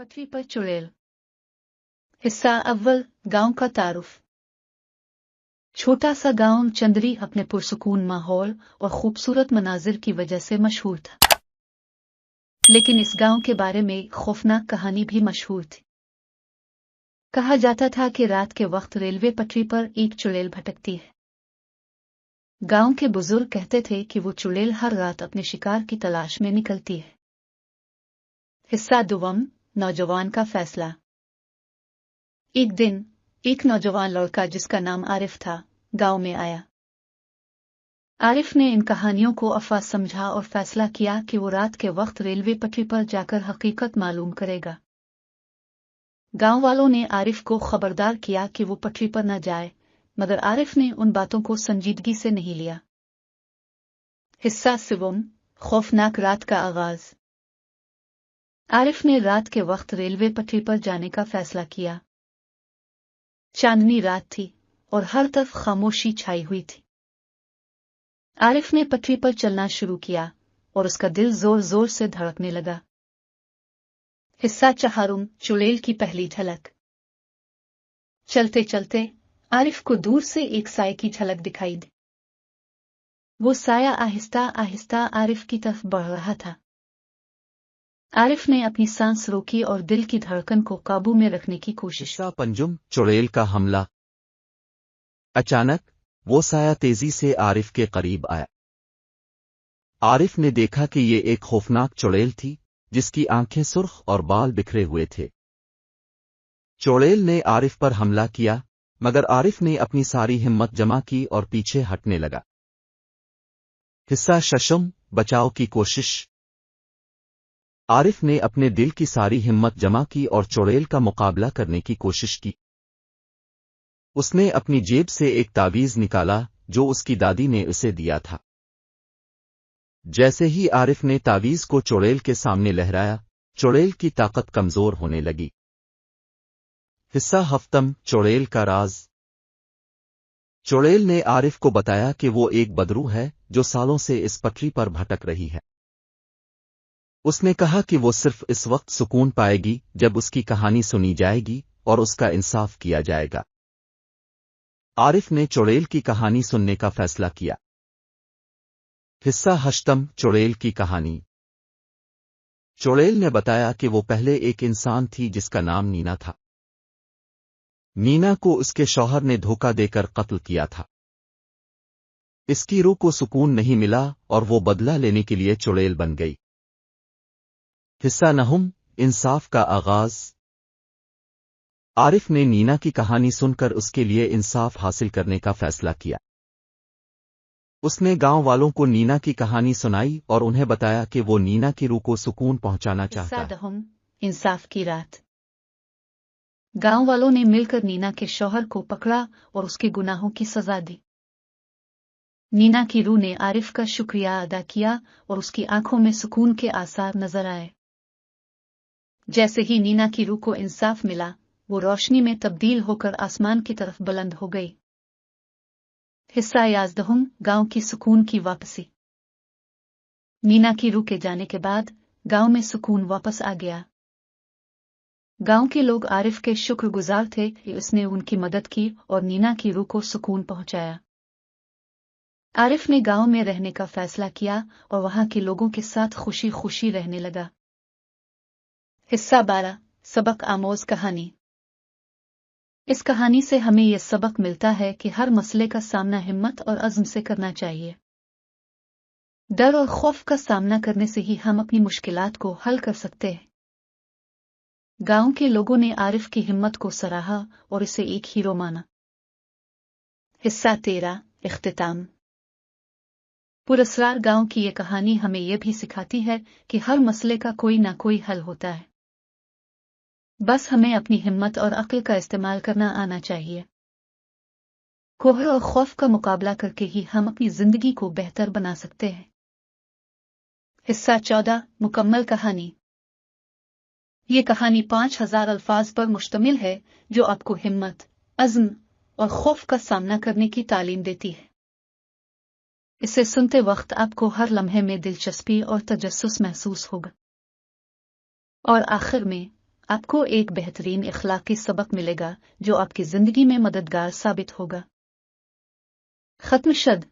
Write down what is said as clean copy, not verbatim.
पटरी पर चुड़ैल। हिस्सा अव्वल, गांव का तारुफ। छोटा सा गांव चंदरी अपने पुरसुकून माहौल और खूबसूरत मनाजिर की वजह से मशहूर था, लेकिन इस गांव के बारे में एक खौफनाक कहानी भी मशहूर थी। कहा जाता था कि रात के वक्त रेलवे पटरी पर एक चुड़ैल भटकती है। गांव के बुजुर्ग कहते थे कि वो चुड़ैल हर रात अपने शिकार की तलाश में निकलती है। हिस्सा दुवम, नौजवान का फैसला। एक दिन एक नौजवान लड़का जिसका नाम आरिफ था गांव में आया। आरिफ ने इन कहानियों को अफवाह समझा और फैसला किया कि वो रात के वक्त रेलवे पटरी पर जाकर हकीकत मालूम करेगा। गांव वालों ने आरिफ को खबरदार किया कि वो पटरी पर न जाए, मगर आरिफ ने उन बातों को संजीदगी से नहीं लिया। हिस्सा सिवम, खौफनाक रात का आगाज। आरिफ ने रात के वक्त रेलवे पटरी पर जाने का फैसला किया। चांदनी रात थी और हर तरफ खामोशी छाई हुई थी। आरिफ ने पटरी पर चलना शुरू किया और उसका दिल जोर जोर से धड़कने लगा। हिस्सा चहारुम, चुड़ैल की पहली झलक। चलते चलते आरिफ को दूर से एक साए की झलक दिखाई दी। वो साया आहिस्ता आहिस्ता आरिफ की तरफ बढ़ रहा था। आरिफ ने अपनी सांस रोकी और दिल की धड़कन को काबू में रखने की कोशिश की। हिस्सा पंजुम, चुड़ैल का हमला। अचानक वो साया तेजी से आरिफ के करीब आया। आरिफ ने देखा कि ये एक खौफनाक चुड़ैल थी जिसकी आंखें सुर्ख और बाल बिखरे हुए थे। चुड़ैल ने आरिफ पर हमला किया, मगर आरिफ ने अपनी सारी हिम्मत जमा की और पीछे हटने लगा। हिस्सा शशम, बचाव की कोशिश। आरिफ ने अपने दिल की सारी हिम्मत जमा की और चुड़ैल का मुकाबला करने की कोशिश की। उसने अपनी जेब से एक तावीज निकाला जो उसकी दादी ने उसे दिया था। जैसे ही आरिफ ने तावीज को चुड़ैल के सामने लहराया, चुड़ैल की ताकत कमजोर होने लगी। हिस्सा हफ्तम, चुड़ैल का राज। चुड़ैल ने आरिफ को बताया कि वो एक बदरू है जो सालों से इस पटरी पर भटक रही है। उसने कहा कि वो सिर्फ इस वक्त सुकून पाएगी जब उसकी कहानी सुनी जाएगी और उसका इंसाफ किया जाएगा। आरिफ ने चुड़ैल की कहानी सुनने का फैसला किया। हिस्सा हश्तम, चुड़ैल की कहानी। चुड़ैल ने बताया कि वो पहले एक इंसान थी जिसका नाम नीना था। नीना को उसके शौहर ने धोखा देकर कत्ल किया था। इसकी रूह को सुकून नहीं मिला और वो बदला लेने के लिए चुड़ैल बन गई। हिस्सा नहुम, इंसाफ का आगाज। आरिफ ने नीना की कहानी सुनकर उसके लिए इंसाफ हासिल करने का फैसला किया। उसने गांव वालों को नीना की कहानी सुनाई और उन्हें बताया कि वो नीना की रूह को सुकून पहुंचाना चाहता है। दहुम, इंसाफ की रात। गांव वालों ने मिलकर नीना के शौहर को पकड़ा और उसके गुनाहों की सजा दी। नीना की रूह ने आरिफ का शुक्रिया अदा किया और उसकी आंखों में सुकून के आसार नजर आए। जैसे ही नीना की रूह को इंसाफ मिला, वो रोशनी में तब्दील होकर आसमान की तरफ बुलंद हो गई। हिस्सा याजदहुम, गांव की सुकून की वापसी। नीना की रूह के जाने के बाद गांव में सुकून वापस आ गया। गांव के लोग आरिफ के शुक्रगुजार थे कि उसने उनकी मदद की और नीना की रूह को सुकून पहुंचाया। आरिफ ने गांव में रहने का फैसला किया और वहां के लोगों के साथ खुशी खुशी रहने लगा। हिस्सा 12, सबक आमोज कहानी। इस कहानी से हमें यह सबक मिलता है कि हर मसले का सामना हिम्मत और अज़्म से करना चाहिए। डर और खौफ का सामना करने से ही हम अपनी मुश्किलात को हल कर सकते हैं। गांव के लोगों ने आरिफ की हिम्मत को सराहा और इसे एक हीरो माना। हिस्सा 13, इख्तिताम। पुरस्कार गांव की यह कहानी हमें यह भी सिखाती है कि हर मसले का कोई ना कोई हल होता है। बस हमें अपनी हिम्मत और अक्ल का इस्तेमाल करना आना चाहिए। कोहर और खौफ का मुकाबला करके ही हम अपनी जिंदगी को बेहतर बना सकते हैं। हिस्सा 14, मुकम्मल कहानी। ये कहानी 5000 अल्फाज पर मुश्तमिल है जो आपको हिम्मत, अज़्म और खौफ का सामना करने की तालीम देती है। इसे सुनते वक्त आपको हर लम्हे में दिलचस्पी और तजस्सुस महसूस होगा। और आखिर में آپ کو ایک بہترین اخلاقی سبق ملے گا جو آپ کی زندگی میں مددگار ثابت ہوگا۔ ختم شد۔